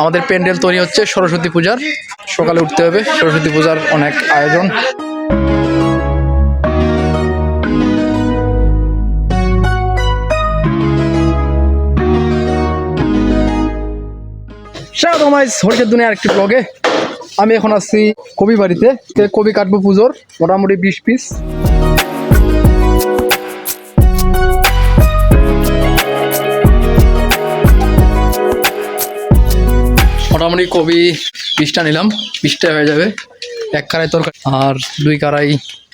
আমাদের প্যান্ডেল তৈরি হচ্ছে সরস্বতী পূজার। সকালে উঠতে হবে, সরস্বতী পূজার অনেক আয়োজন। হরিষের দুনিয়া আরেকটি ব্লগে। আমি এখন আসছি কবি বাড়িতে, কবি কাটবো পুজোর মোটামুটি 20 পিস। মোটামুটি কবি 20টা নিলাম, 20টা হয়ে যাবে। 1 কড়াই তরকারি আর 2 কড়াই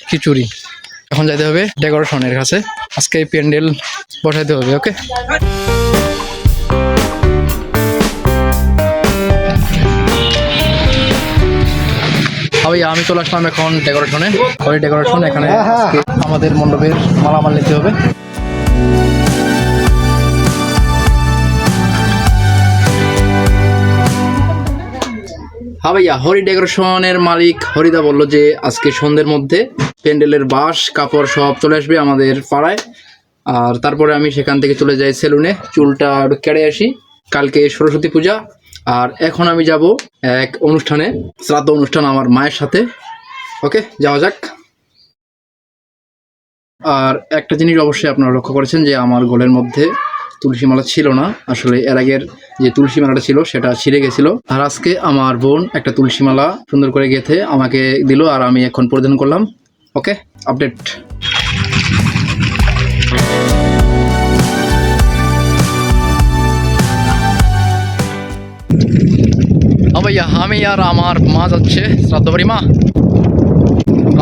খিচুড়ি। এখন যাইতে হবে ডেকোরেশনের কাছে, আজকে প্যান্ডেল বসাইতে হবে। ওকে, আমি চলে আসলাম এখন ডেকোরেশনে। ওই ডেকোরেশন এখানে আমাদের মণ্ডপের মালামাল নিতে হবে। ভাইয়া, হরি ডেকোরেশনের মালিক হরিদা বলল যে আজকে সন্ধ্যের মধ্যে প্যান্ডেলের বাঁশ কাপড় সব চলে আসবে আমাদের পাড়ায়। আর তারপরে আমি সেখান থেকে চলে যাই সেলুনে, চুলটা কেটে আসি। কালকে সরস্বতী পূজা। আর এখন আমি যাব এক অনুষ্ঠানে, শ্রাদ্ধ অনুষ্ঠান আমার মায়ের সাথে। ওকে, যাওয়া যাক। আর একটা জিনিস অবশ্যই আপনারা লক্ষ্য করেছেন যে আমার গলের মধ্যে তুলসী মালা ছিল না। আসলে এর আগের যে তুলসী মালাটা ছিল সেটা ছিঁড়ে গেছিল। আর আজকে আমার বোন একটা তুলসী মালা সুন্দর করে গেঁথে আমাকে দিল, আর আমি এখন পরিধান করলাম। ওকে, আপডেট। ভাইয়া, আমি আর আমার মা যাচ্ছে শ্রাদ্ধ বাড়ি। মা,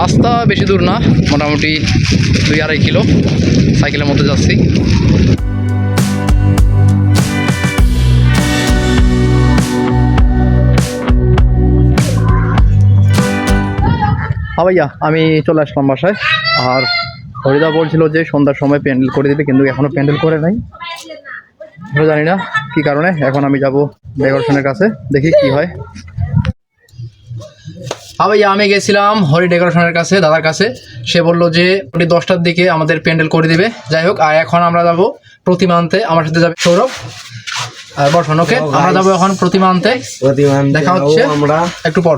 রাস্তা বেশি দূর না, মোটামুটি 2-2.5 কিলো সাইকেলের মধ্যে যাচ্ছি। ভাইয়া, আমি চলে আসলাম বাসায়। আর হরিদা বলছিল যে সন্ধ্যার সময় প্যান্ডেল করে দিবে, কিন্তু এখনো প্যান্ডেল করে নাই। জানি না কি কারণে। এখন আমি যাব ডেকোরেশনের কাছে, দেখি কি হয়। ভাইয়া, আমি গেছিলাম হরি ডেকোরেশনের কাছে, দাদার কাছে। সে বললো যে 10টার দিকে আমাদের প্যান্ডেল করে দিবে। যাই হোক, আর এখন আমরা যাব প্রতিমা আনতে। আমার সাথে যাবে সৌরভ আর বর্ষণ। ওকে, আমরা যাবো এখন প্রতিমা আনতে। দেখা হচ্ছে আমরা একটু পর।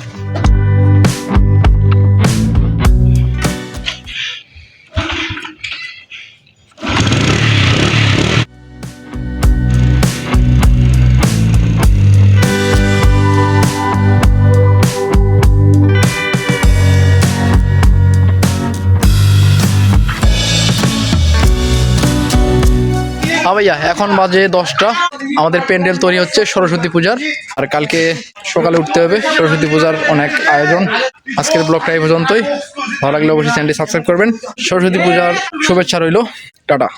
ভাইয়া, এখন বাজে 10টা। আমাদের প্যান্ডেল তৈরি হচ্ছে সরস্বতী পূজার। আর কালকে সকালে উঠতে হবে, সরস্বতী পূজার অনেক আয়োজন। আজকের ব্লগটা এই পর্যন্তই। ভালো লাগলে অবশ্যই চ্যানেলটি সাবস্ক্রাইব করবেন। সরস্বতী পূজার শুভেচ্ছা রইল। টাটা।